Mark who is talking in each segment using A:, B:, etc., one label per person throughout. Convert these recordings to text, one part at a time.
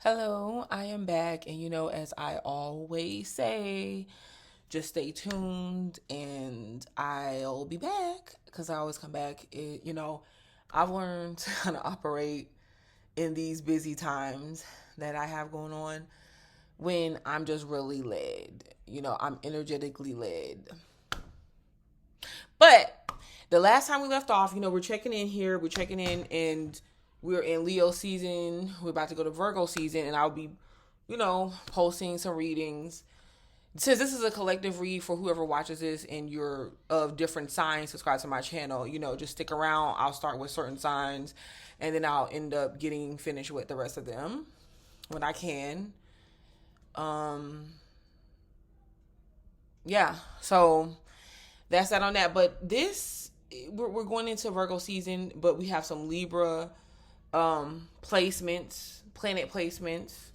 A: Hello, I am back. And as I always say, just stay tuned and I'll be back because I always come back. I've learned to kind of operate in these busy times that I have going on when I'm just really led. I'm energetically led. But the last time we left off, we're checking in here, we're checking in, and we're in Leo season. We're about to go to Virgo season, and I'll be, posting some readings. Since this is a collective read for whoever watches this and you're of different signs, subscribe to my channel, just stick around. I'll start with certain signs and then I'll end up getting finished with the rest of them when I can. Yeah, so that's that on that. But we're going into Virgo season, but we have some Libra placements, planet placements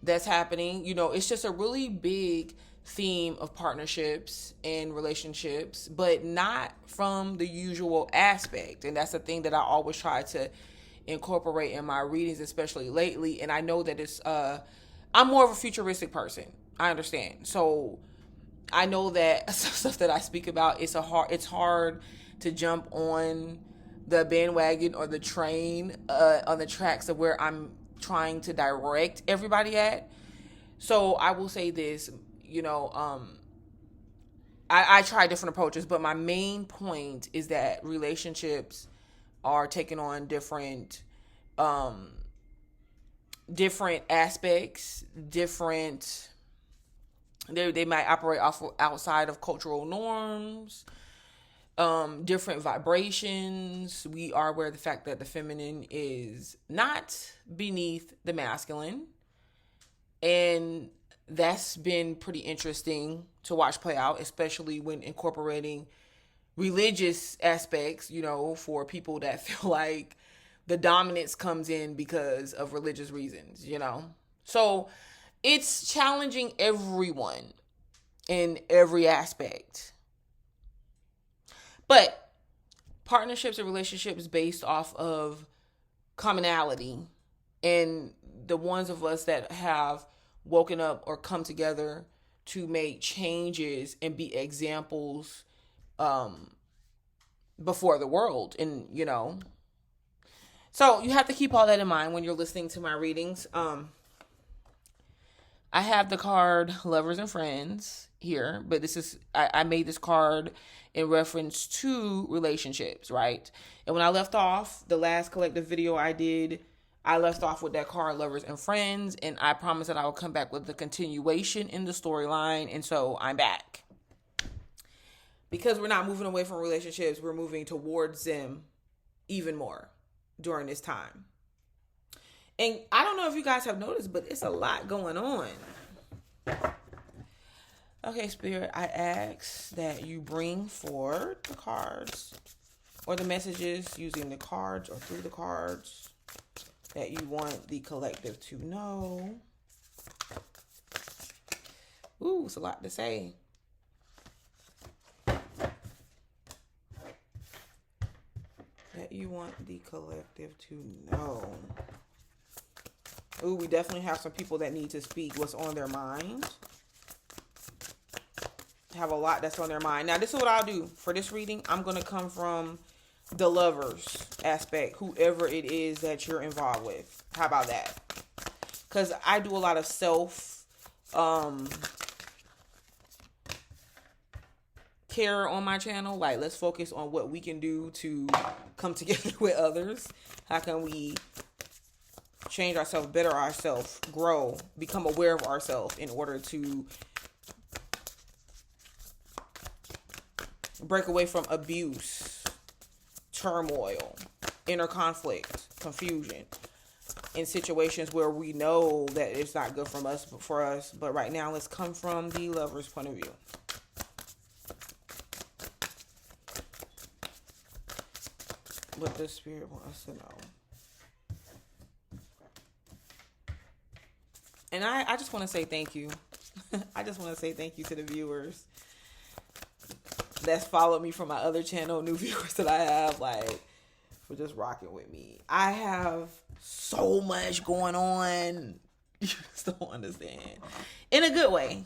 A: that's happening. It's just a really big theme of partnerships and relationships, but not from the usual aspect. And that's the thing that I always try to incorporate in my readings, especially lately. And I know that I'm more of a futuristic person. I understand. So I know that stuff that I speak about, it's hard to jump on the bandwagon or the train on the tracks of where I'm trying to direct everybody at. So I will say this, I try different approaches, but my main point is that relationships are taking on different aspects, they might operate outside of cultural norms, different vibrations. We are aware of the fact that the feminine is not beneath the masculine. And that's been pretty interesting to watch play out, especially when incorporating religious aspects, for people that feel like the dominance comes in because of religious reasons. So it's challenging everyone in every aspect. But partnerships and relationships based off of commonality, and the ones of us that have woken up or come together to make changes and be examples before the world. And so you have to keep all that in mind when you're listening to my readings. I have the card Lovers and Friends here, but I made this card in reference to relationships, right? And when I left off, the last collective video I did, I left off with that card Lovers and Friends, and I promised that I would come back with the continuation in the storyline, and so I'm back. Because we're not moving away from relationships, we're moving towards them even more during this time. And I don't know if you guys have noticed, but it's a lot going on. Okay, Spirit, I ask that you bring forward the cards or the messages using the cards or through the cards that you want the collective to know. Ooh, it's a lot to say. That you want the collective to know. Ooh, we definitely have some people that need to speak what's on their mind. Have a lot that's on their mind. Now, this is what I'll do. For this reading, I'm going to come from the lovers aspect, whoever it is that you're involved with. How about that? Because I do a lot of self care on my channel. Like, let's focus on what we can do to come together with others. How can we change ourselves, better ourselves, grow, become aware of ourselves in order to break away from abuse, turmoil, inner conflict, confusion in situations where we know that it's not good for us. But right now, let's come from the lover's point of view. What the Spirit wants us to know. And I just want to say thank you. I just want to say thank you to the viewers that's followed me from my other channel, new viewers that I have, like, for just rocking with me. I have so much going on. You just don't understand. In a good way.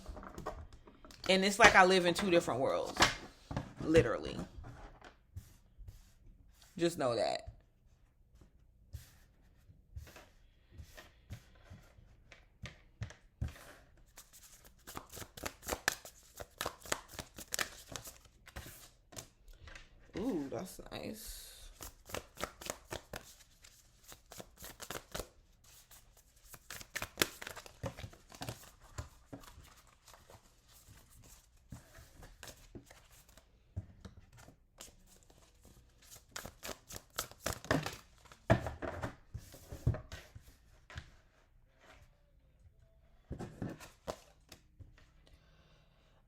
A: And it's like I live in two different worlds. Literally. Just know that. Ooh, that's nice.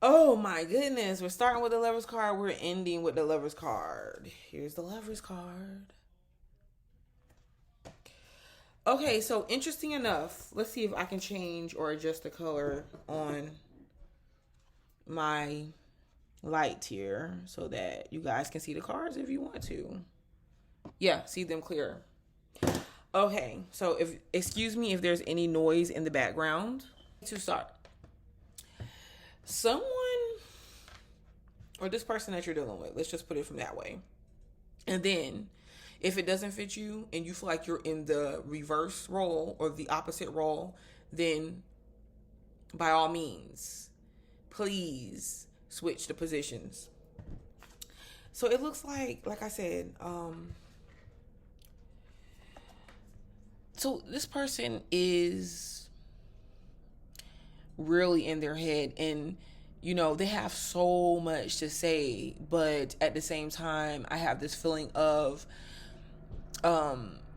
A: Oh my goodness. We're starting with the Lover's card. We're ending with the Lover's card. Here's the Lover's card. Okay, so interesting enough. Let's see if I can change or adjust the color on my light here so that you guys can see the cards if you want to. Yeah, see them clear. Okay, so if excuse me if there's any noise in the background. To start. Someone or this person that you're dealing with, let's just put it from that way. And then if it doesn't fit you and you feel like you're in the reverse role or the opposite role, then by all means, please switch the positions. So it looks like I said, so this person is really in their head, and you know they have so much to say, but at the same time I have this feeling of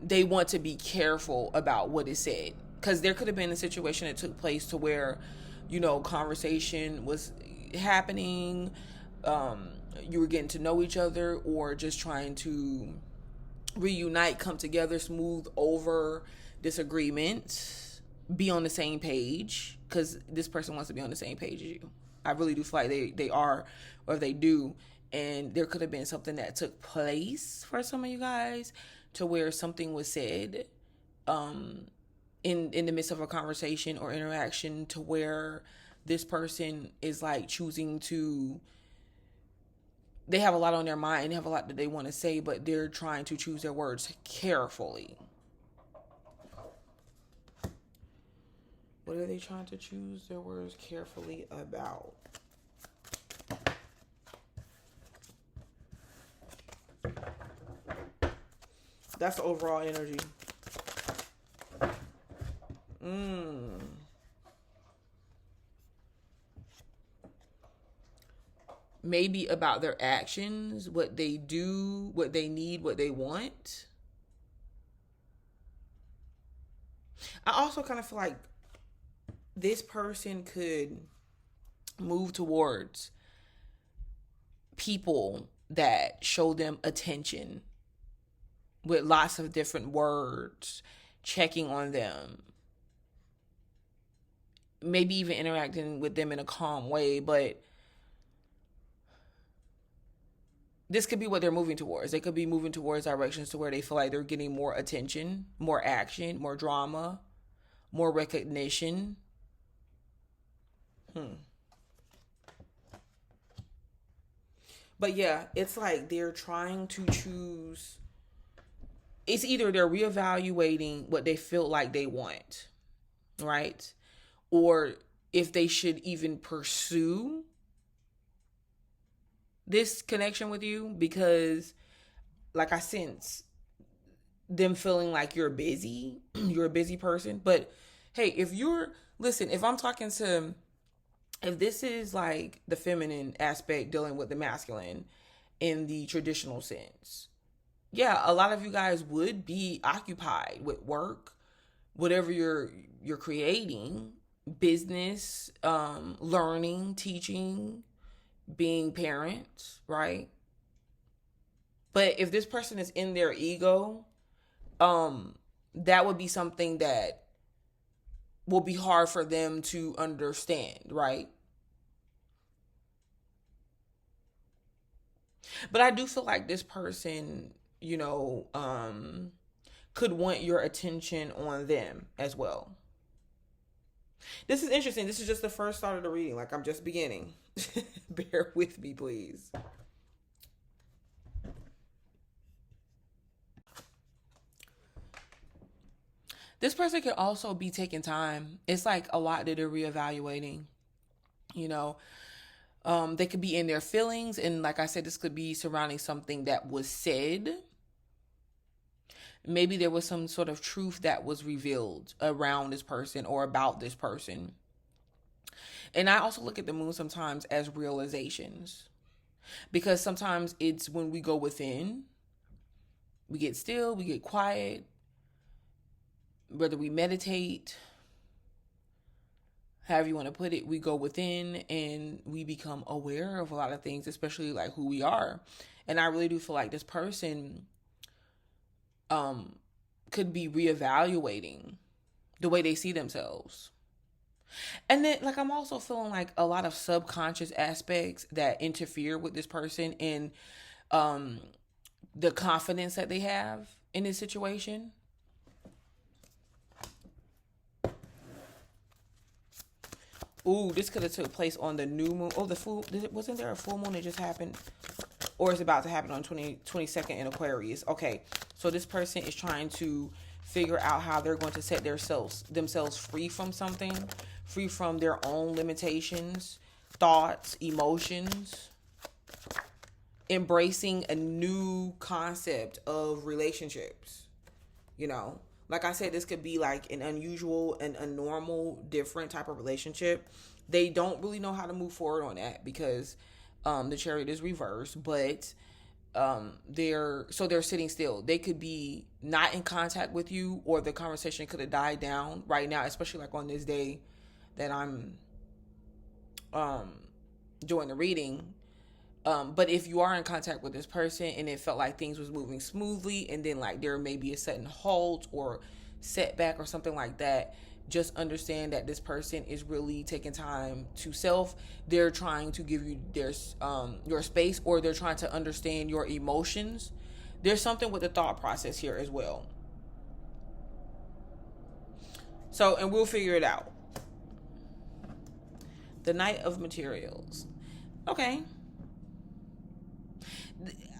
A: they want to be careful about what is said, because there could have been a situation that took place to where, you know, conversation was happening, you were getting to know each other, or just trying to reunite, come together, smooth over disagreements, be on the same page, because this person wants to be on the same page as you. I really do feel like they are, or they do. And there could have been something that took place for some of you guys to where something was said in the midst of a conversation or interaction to where this person is like choosing to, they have a lot on their mind, they have a lot that they want to say, but they're trying to choose their words carefully. What are they trying to choose their words carefully about? That's the overall energy. Maybe about their actions, what they do, what they need, what they want. I also kind of feel like this person could move towards people that show them attention with lots of different words, checking on them, maybe even interacting with them in a calm way, but this could be what they're moving towards. They could be moving towards directions to where they feel like they're getting more attention, more action, more drama, more recognition. But yeah, it's like they're trying to choose. It's either they're reevaluating what they feel like they want, right? Or if they should even pursue this connection with you, because like I sense them feeling like you're busy, you're a busy person. But hey, if I'm talking to, if this is like the feminine aspect dealing with the masculine in the traditional sense, yeah, a lot of you guys would be occupied with work, whatever you're creating, business, learning, teaching, being parents, right? But if this person is in their ego, that would be something that will be hard for them to understand, right? But I do feel like this person, you know, could want your attention on them as well. This is interesting. This is just the first start of the reading. Like, I'm just beginning. Bear with me, please. This person could also be taking time. It's like a lot that they're reevaluating. You know, they could be in their feelings. And like I said, this could be surrounding something that was said. Maybe there was some sort of truth that was revealed around this person or about this person. And I also look at the moon sometimes as realizations, because sometimes it's when we go within, we get still, we get quiet, whether we meditate, however you want to put it, we go within and we become aware of a lot of things, especially like who we are. And I really do feel like this person could be reevaluating the way they see themselves. And then, like, I'm also feeling like a lot of subconscious aspects that interfere with this person and the confidence that they have in this situation. Ooh, this could have took place on the new moon. Oh, wasn't there a full moon that just happened? Or is about to happen on 22nd in Aquarius. Okay, so this person is trying to figure out how they're going to set themselves free from something, free from their own limitations, thoughts, emotions, embracing a new concept of relationships. You know, like I said, this could be like an unusual and a normal, different type of relationship. They don't really know how to move forward on that because the Chariot is reversed, but they're sitting still. They could be not in contact with you, or the conversation could have died down right now, especially like on this day that I'm doing the reading. But if you are in contact with this person and it felt like things was moving smoothly, and then like there may be a sudden halt or setback or something like that, just understand that this person is really taking time to self. They're trying to give you your space, or they're trying to understand your emotions. There's something with the thought process here as well. So, and we'll figure it out. The Knight of Materials. Okay.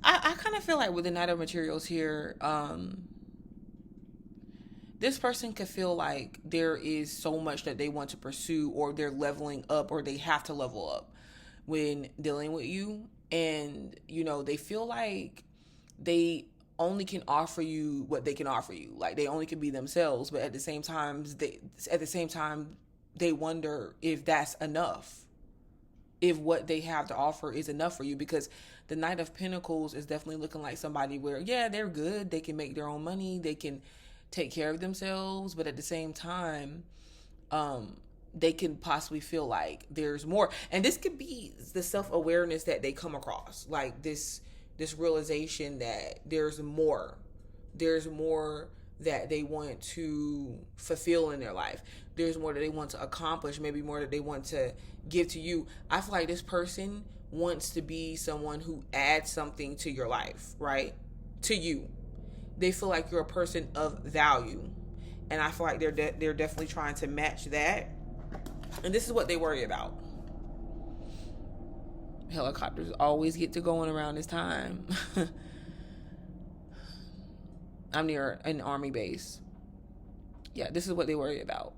A: I kind of feel like with the Knight of Materials here, this person could feel like there is so much that they want to pursue, or they're leveling up, or they have to level up when dealing with you. And, you know, they feel like they only can offer you what they can offer you. Like they only can be themselves, but at the same time, they wonder if that's enough. If what they have to offer is enough for you, because the Knight of Pentacles is definitely looking like somebody where, yeah, they're good. They can make their own money. They can take care of themselves, but at the same time, they can possibly feel like there's more. And this could be the self-awareness that they come across, like this realization that there's more that they want to fulfill in their life. There's more that they want to accomplish, maybe more that they want to give to you. I feel like this person wants to be someone who adds something to your life, right? To you. They feel like you're a person of value. And I feel like they're definitely trying to match that. And this is what they worry about. Helicopters always get to going around this time. I'm near an army base. Yeah, this is what they worry about.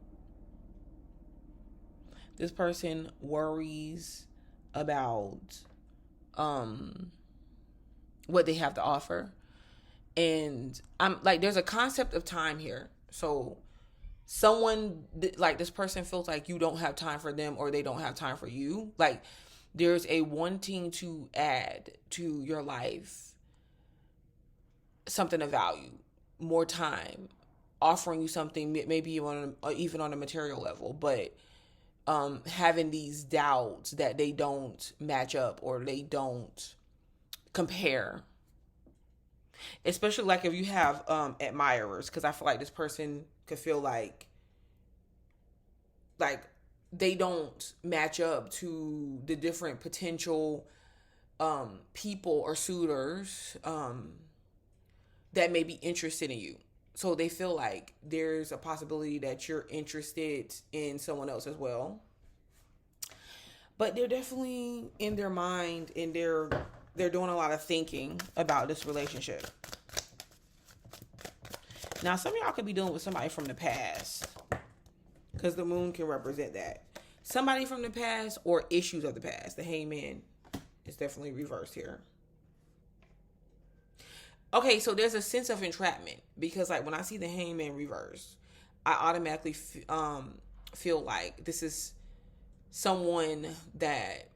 A: This person worries about what they have to offer. And I'm like, there's a concept of time here. So someone like this person feels like you don't have time for them, or they don't have time for you. Like there's a wanting to add to your life something of value, more time, offering you something maybe even on a material level, but having these doubts that they don't match up or they don't compare. Especially like if you have admirers, because I feel like this person could feel like they don't match up to the different potential people or suitors that may be interested in you. So they feel like there's a possibility that you're interested in someone else as well. But they're definitely in their mind, and they're doing a lot of thinking about this relationship. Now, some of y'all could be dealing with somebody from the past, because the moon can represent that. Somebody from the past or issues of the past. The Hangman is definitely reversed here. Okay, so there's a sense of entrapment, because like when I see the Hangman reversed, I automatically feel like this is someone that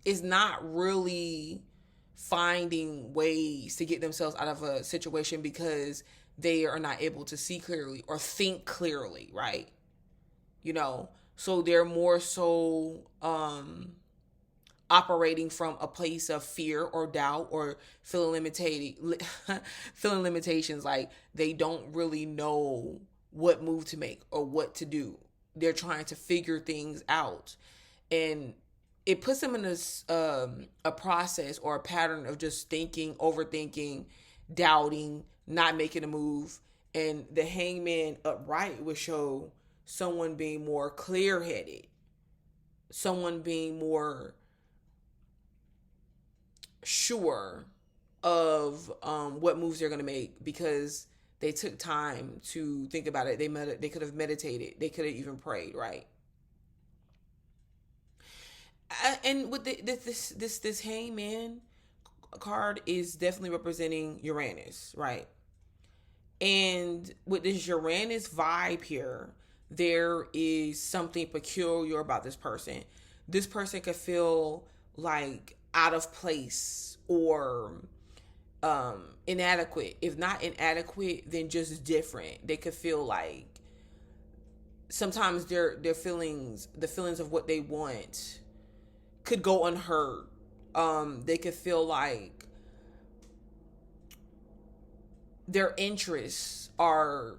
A: is not really finding ways to get themselves out of a situation because they are not able to see clearly or think clearly, right? You know, so they're more so operating from a place of fear or doubt or feeling feeling limitations, like they don't really know what move to make or what to do. They're trying to figure things out, and it puts them in a process or a pattern of just thinking, overthinking, doubting, not making a move. And the Hangman upright would show someone being more clear-headed, someone being more sure of what moves they're going to make, because they took time to think about it. They could have meditated. They could have even prayed, right? And with this Hangman card is definitely representing Uranus, right? And with this Uranus vibe here, there is something peculiar about this person. This person could feel like out of place or inadequate. If not inadequate, then just different. They could feel like sometimes their feelings, the feelings of what they want, could go unheard. They could feel like their interests are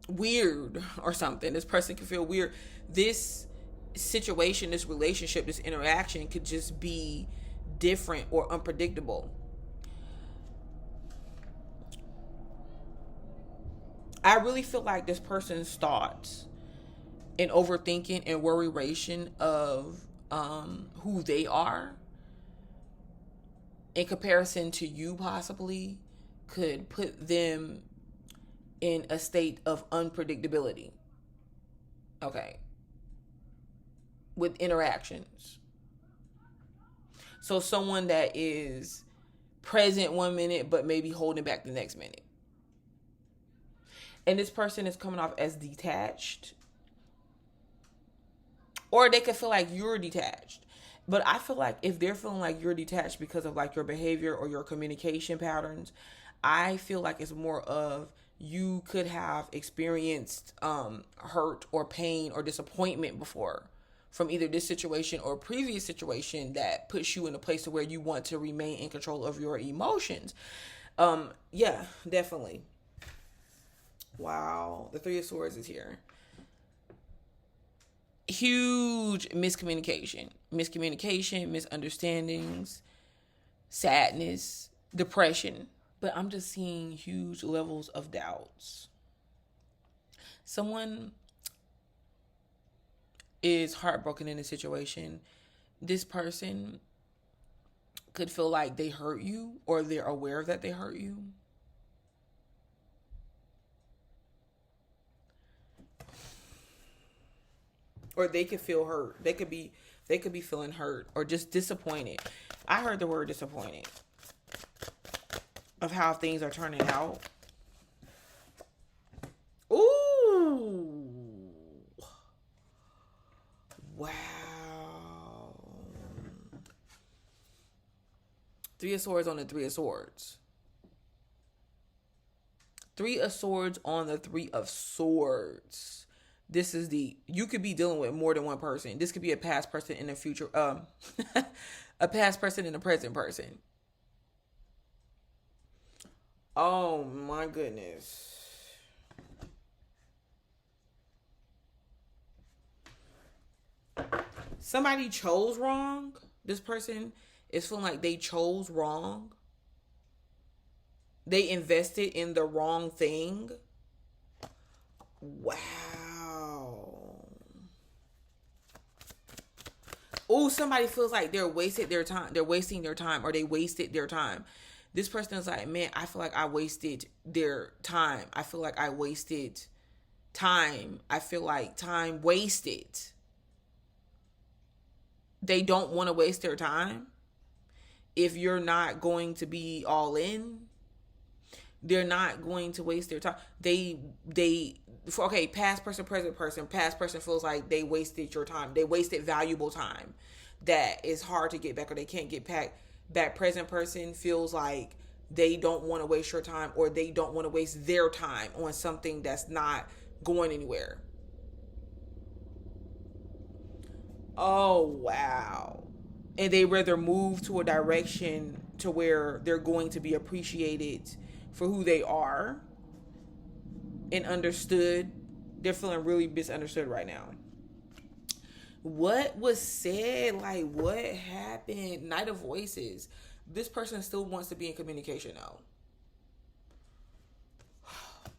A: weird or something. This person could feel weird. This situation, this relationship, this interaction could just be different or unpredictable. I really feel like this person's thoughts and overthinking and worryation of who they are in comparison to you possibly could put them in a state of unpredictability. Okay. With interactions. So someone that is present 1 minute but maybe holding back the next minute. And this person is coming off as detached. Or they could feel like you're detached. But I feel like if they're feeling like you're detached because of like your behavior or your communication patterns, I feel like it's more of you could have experienced hurt or pain or disappointment before from either this situation or previous situation that puts you in a place where you want to remain in control of your emotions. Yeah, definitely. Wow, the Three of Swords is here. Huge miscommunication, misunderstandings, sadness, depression. But I'm just seeing huge levels of doubts. Someone is heartbroken in a situation. This person could feel like they hurt you, or they're aware that they hurt you. Or they could feel hurt. They could be feeling hurt or just disappointed. I heard the word disappointed of how things are turning out. Ooh. Wow. Three of Swords on the Three of Swords. Three of Swords on the Three of Swords. This is you could be dealing with more than one person. This could be a past person and a future, a past person and a present person. Oh my goodness. Somebody chose wrong. This person is feeling like they chose wrong. They invested in the wrong thing. Wow. Oh, somebody feels like they're wasted their time. They're wasting their time, or they wasted their time. This person is like, man, I feel like I wasted their time. I feel like I wasted time. I feel like time wasted. They don't want to waste their time. If you're not going to be all in, they're not going to waste their time. Okay, past person, present person. Past person feels like they wasted your time. They wasted valuable time that is hard to get back, or they can't get back. That present person feels like they don't want to waste your time, or they don't want to waste their time on something that's not going anywhere. Oh, wow. And they rather move to a direction to where they're going to be appreciated for who they are and understood. They're feeling really misunderstood right now. What was said? Like, what happened? Knight of Voices. This person still wants to be in communication though.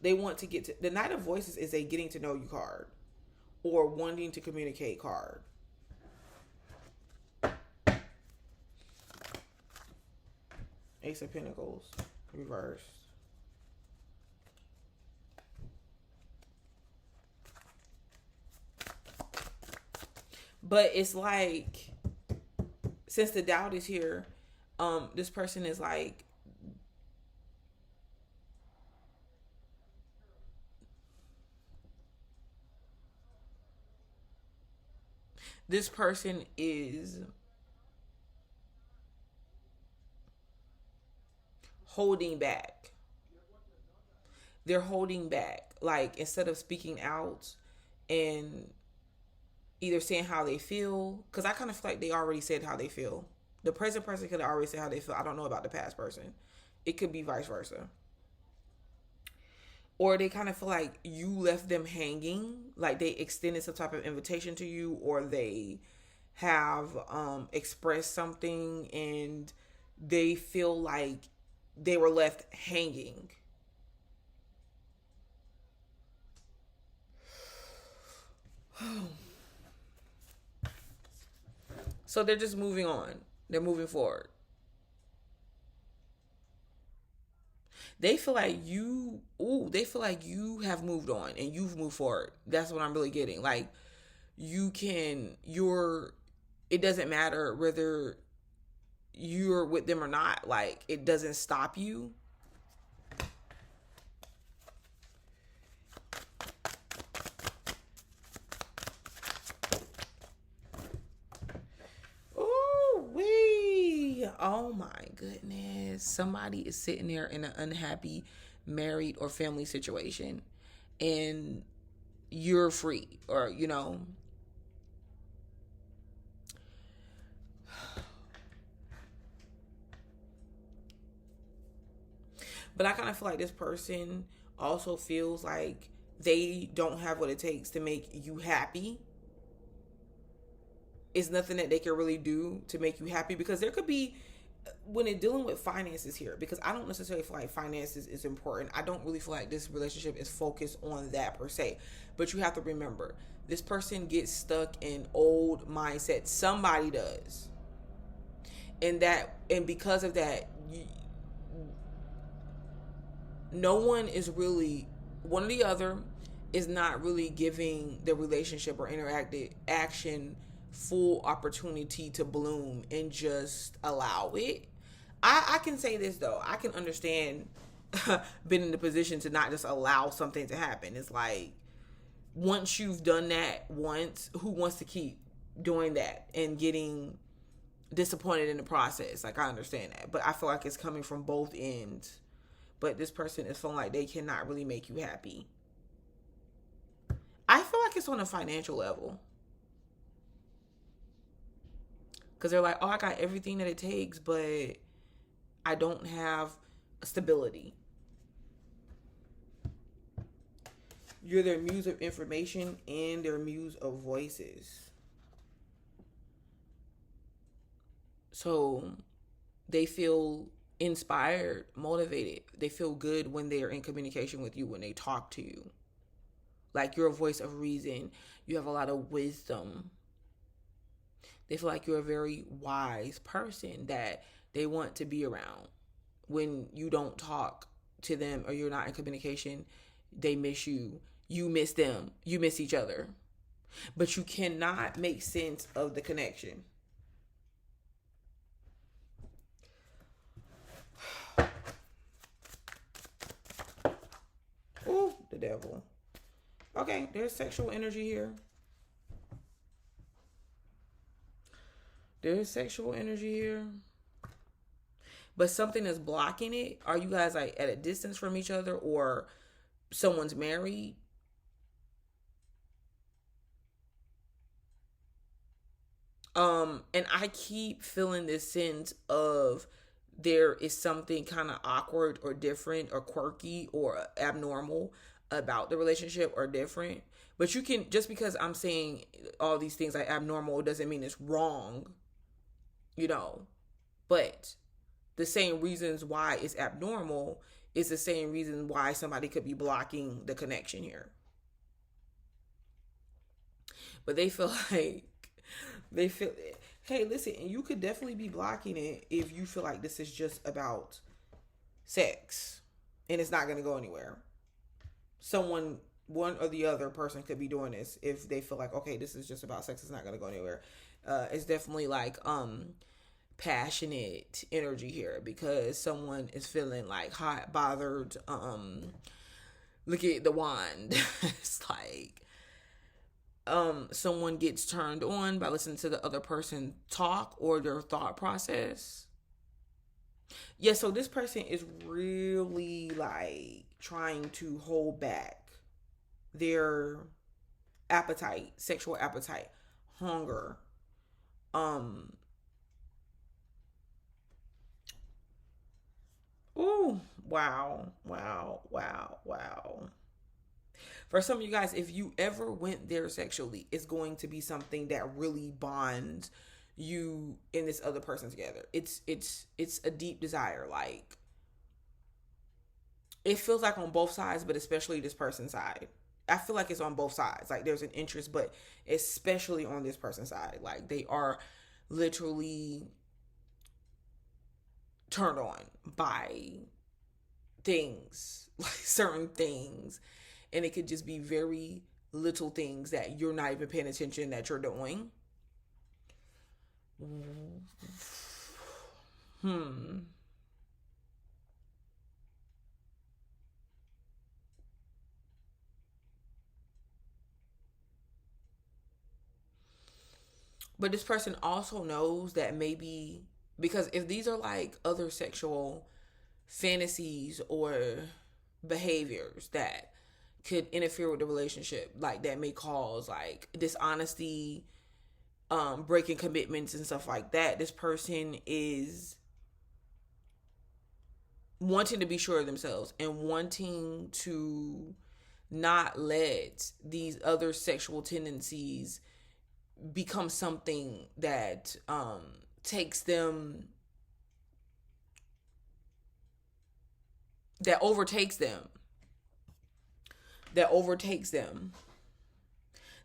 A: They want to get to the Knight of Voices is a getting to know you card, or wanting to communicate card. Ace of Pentacles reversed. But it's like, since the doubt is here, this person is like, this person is holding back. They're holding back. Like, instead of speaking out and either saying how they feel, because I kind of feel like they already said how they feel. The present person could have already said how they feel. I don't know about the past person. It could be vice versa. Or they kind of feel like you left them hanging, like they extended some type of invitation to you, or they have expressed something and they feel like they were left hanging. So they're just moving on. They're moving forward. They feel like they feel like you have moved on and you've moved forward. That's what I'm really getting. Like, it doesn't matter whether you're with them or not. Like, it doesn't stop you. Oh my goodness. Somebody is sitting there in an unhappy married or family situation, and you're free, or but I kind of feel like this person also feels like they don't have what it takes to make you happy. It's nothing that they can really do to make you happy, because there could be, when it dealing with finances here, because I don't necessarily feel like finances is important. I don't really feel like this relationship is focused on that per se. But you have to remember, this person gets stuck in old mindset. Somebody does. And because of that, no one is really, one or the other is not really giving the relationship or interactive action full opportunity to bloom and just allow it. I can say this though, I can understand being in the position to not just allow something to happen. It's like, once you've done that once, who wants to keep doing that and getting disappointed in the process? Like, I understand that, but I feel like it's coming from both ends. But this person is feeling like they cannot really make you happy. I feel like it's on a financial level. Because they're like, oh, I got everything that it takes, but I don't have stability. You're their muse of information and their muse of voices. So they feel inspired, motivated. They feel good when they're in communication with you, when they talk to you. Like you're a voice of reason. You have a lot of wisdom. They feel like you're a very wise person that they want to be around. When you don't talk to them or you're not in communication, they miss you. You miss them. You miss each other. But you cannot make sense of the connection. Ooh, the devil. Okay, there's sexual energy here. There's sexual energy here. But something is blocking it. Are you guys like at a distance from each other, or someone's married? And I keep feeling this sense of there is something kind of awkward or different or quirky or abnormal about the relationship or different. But you can, just because I'm saying all these things like abnormal doesn't mean it's wrong, you know. But the same reasons why it's abnormal is the same reason why somebody could be blocking the connection here. But they feel like they feel, hey, listen, you could definitely be blocking it if you feel like this is just about sex and it's not going to go anywhere. Someone, one or the other person could be doing this if they feel like, okay, this is just about sex, it's not going to go anywhere. It's definitely like passionate energy here, because someone is feeling like hot, bothered. Look at the wand. It's like someone gets turned on by listening to the other person talk or their thought process. Yeah, so this person is really like trying to hold back their appetite, sexual appetite, hunger. Ooh, wow, wow, wow, wow. For some of you guys, if you ever went there sexually, it's going to be something that really bonds you and this other person together. It's a deep desire. Like it feels like on both sides, but especially this person's side. I feel like it's on both sides. Like there's an interest, but especially on this person's side. Like they are literally turned on by things, like certain things. And it could just be very little things that you're not even paying attention that you're doing. Hmm. But this person also knows that maybe, because if these are like other sexual fantasies or behaviors that could interfere with the relationship, like that may cause like dishonesty, breaking commitments and stuff like that, this person is wanting to be sure of themselves and wanting to not let these other sexual tendencies become something that takes them, that overtakes them, that overtakes them,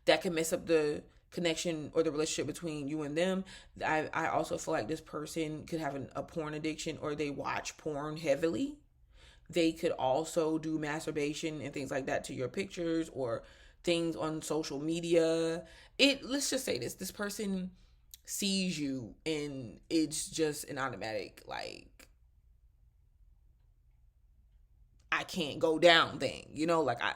A: that can mess up the connection or the relationship between you and them. I also feel like this person could have a porn addiction, or they watch porn heavily. They could also do masturbation and things like that to your pictures or things on social media. Let's just say this person sees you and it's just an automatic like I can't go down thing, like I.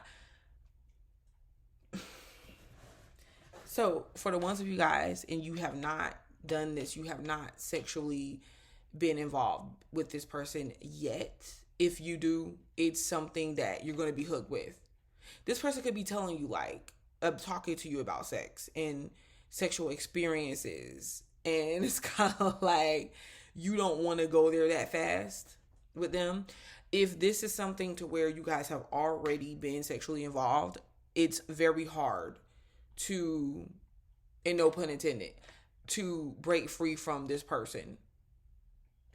A: So for the ones of you guys, and you have not done this, you have not sexually been involved with this person yet. If you do, it's something that you're going to be hooked with. This person could be telling you like, talking to you about sex and sexual experiences, and it's kind of like you don't want to go there that fast with them. If this is something to where you guys have already been sexually involved, it's very hard to, and no pun intended, to break free from this person.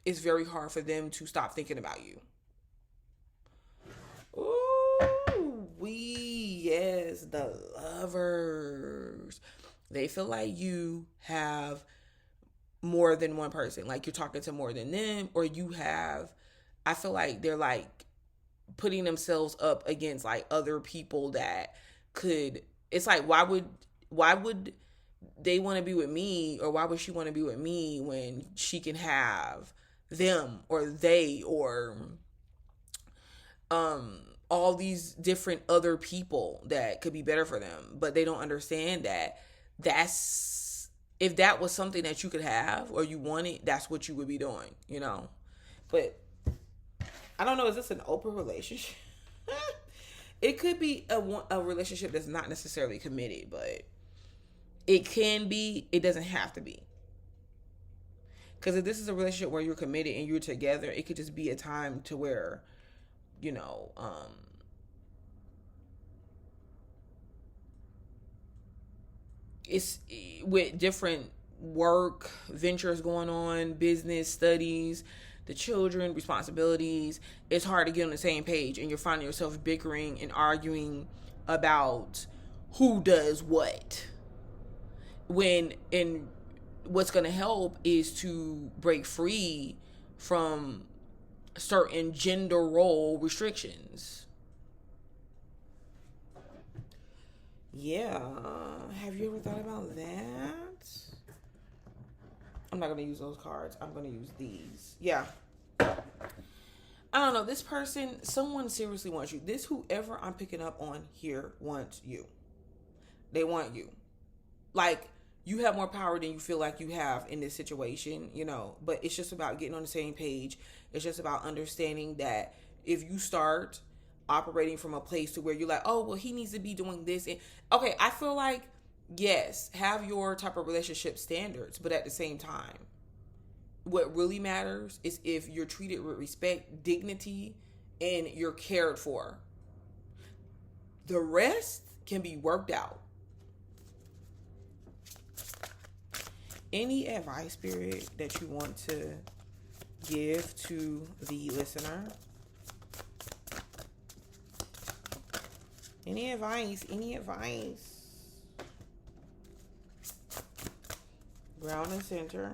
A: it's very hard for them to stop thinking about you. Ooh, yes, the lovers. They feel like you have more than one person. Like you're talking to more than them, or you have, I feel like they're like putting themselves up against like other people that could, it's like, why would they want to be with me, or why would she want to be with me when she can have them or they or all these different other people that could be better for them. But they don't understand that that's, if that was something that you could have or you wanted, that's what you would be doing, you know. But I don't know, is this an open relationship? It could be a relationship that's not necessarily committed, but it can be. It doesn't have to be. Because if this is a relationship where you're committed and you're together, it could just be a time to where, you know, it's with different work ventures going on, business, studies, the children, responsibilities, it's hard to get on the same page, and you're finding yourself bickering and arguing about who does what. When in what's going to help is to break free from certain gender role restrictions. Yeah. Have you ever thought about that? I'm not going to use those cards. I'm going to use these. Yeah. I don't know. This person, someone seriously wants you. This whoever I'm picking up on here wants you. They want you. Like, you have more power than you feel like you have in this situation, you know. But it's just about getting on the same page. It's just about understanding that if you start operating from a place to where you're like, oh, well, he needs to be doing this. And okay, I feel like, yes, have your type of relationship standards, but at the same time, what really matters is if you're treated with respect, dignity, and you're cared for. The rest can be worked out. Any advice, Spirit, that you want to give to the listener? Any advice? Any advice? Ground and center.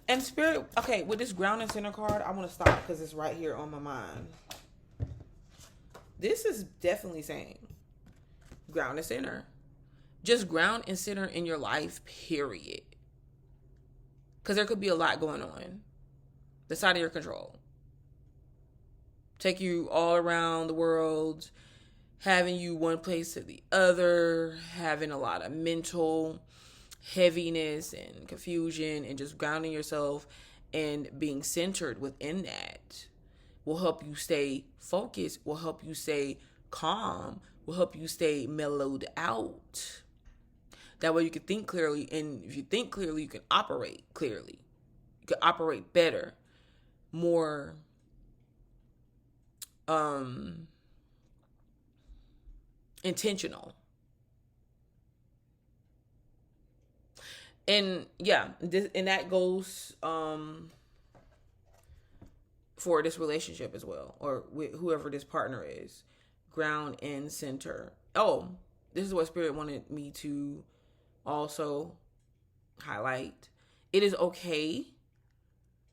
A: And Spirit, okay, with this ground and center card, I want to stop because it's right here on my mind. This is definitely saying ground and center. Just ground and center in your life, period. Because there could be a lot going on that's out of your control. Take you all around the world, having you one place to the other, having a lot of mental heaviness and confusion, and just grounding yourself and being centered within that will help you stay focused, will help you stay calm, will help you stay mellowed out. That way you can think clearly, and if you think clearly, you can operate clearly. You can operate better, more intentional. And yeah, and that goes for this relationship as well, or with whoever this partner is. Ground and center. Oh, this is what Spirit wanted me to also highlight. It is okay.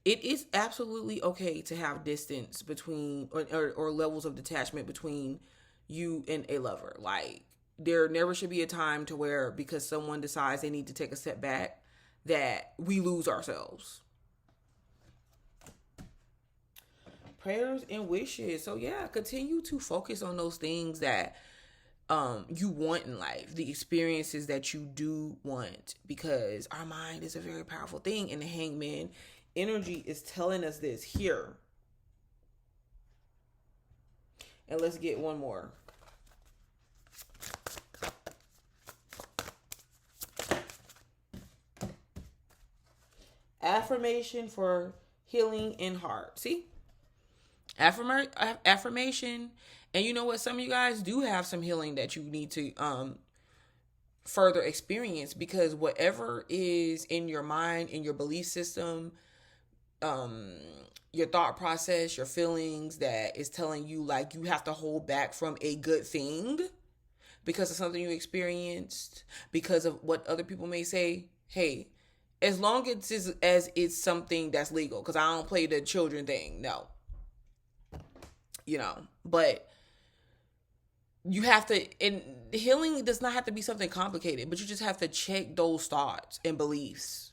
A: It is absolutely okay to have distance between or levels of detachment between you and a lover. Like, there never should be a time to where, because someone decides they need to take a step back, that we lose ourselves. Prayers and wishes. So yeah, continue to focus on those things that you want in life, the experiences that you do want, because our mind is a very powerful thing, and the Hangman energy is telling us this here. And let's get one more. Affirmation for healing in heart. See? Affirmation. And you know what? Some of you guys do have some healing that you need to further experience, because whatever is in your mind, in your belief system, um your thought process, your feelings, that is telling you like you have to hold back from a good thing because of something you experienced, because of what other people may say, hey, as long as it's something that's legal, because I don't play the children thing, no, but you have to, and healing does not have to be something complicated, but you just have to check those thoughts and beliefs.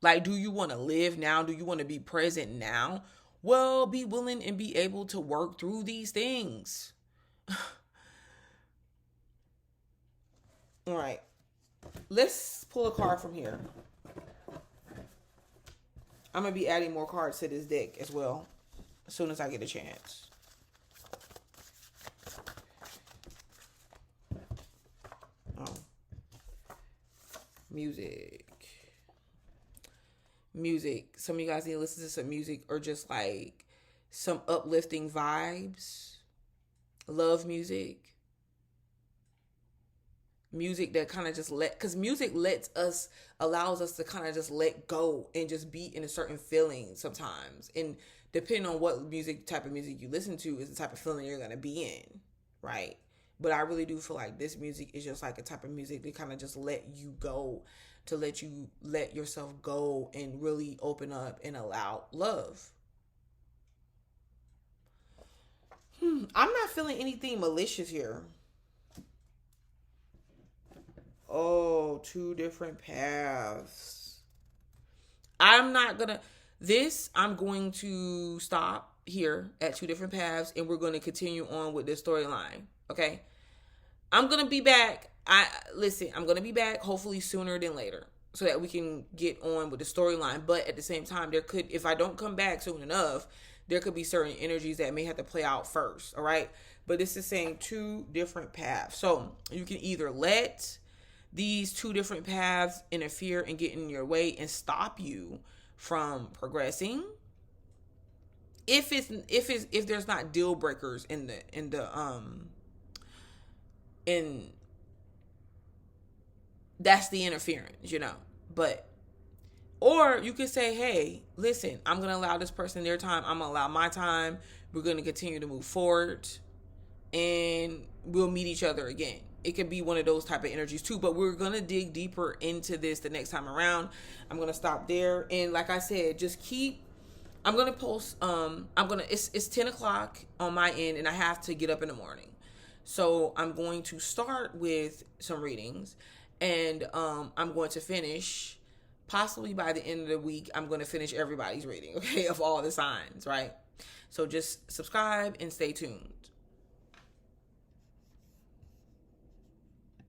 A: Like, do you want to live now? Do you want to be present now? Well, be willing and be able to work through these things. All right. Let's pull a card from here. I'm going to be adding more cards to this deck as well as soon as I get a chance. Oh. Music. Some of you guys need to listen to some music, or just like some uplifting vibes. Love music. Music that kind of just because music allows us to kind of just let go and just be in a certain feeling sometimes. And depending on what type of music you listen to is the type of feeling you're going to be in, right? But I really do feel like this music is just like a type of music that kind of just let you go, to let you let yourself go and really open up and allow love. I'm not feeling anything malicious here. Oh, two different paths. I'm going to stop here at two different paths, and we're going to continue on with this storyline. Okay. I'm going to be back. I'm going to be back hopefully sooner than later so that we can get on with the storyline. But at the same time, if I don't come back soon enough, there could be certain energies that may have to play out first. All right. But this is saying two different paths. So you can either let these two different paths interfere and get in your way and stop you from progressing. If there's not deal breakers in that's the interference, but, or you could say, hey, listen, I'm going to allow this person their time. I'm going to allow my time. We're going to continue to move forward and we'll meet each other again. It could be one of those type of energies too, but we're going to dig deeper into this the next time around. I'm going to stop there. And like I said, I'm going to post, it's 10 o'clock on my end and I have to get up in the morning. So I'm going to start with some readings, and I'm going to finish, possibly by the end of the week, I'm going to finish everybody's reading, okay, of all the signs, right? So just subscribe and stay tuned.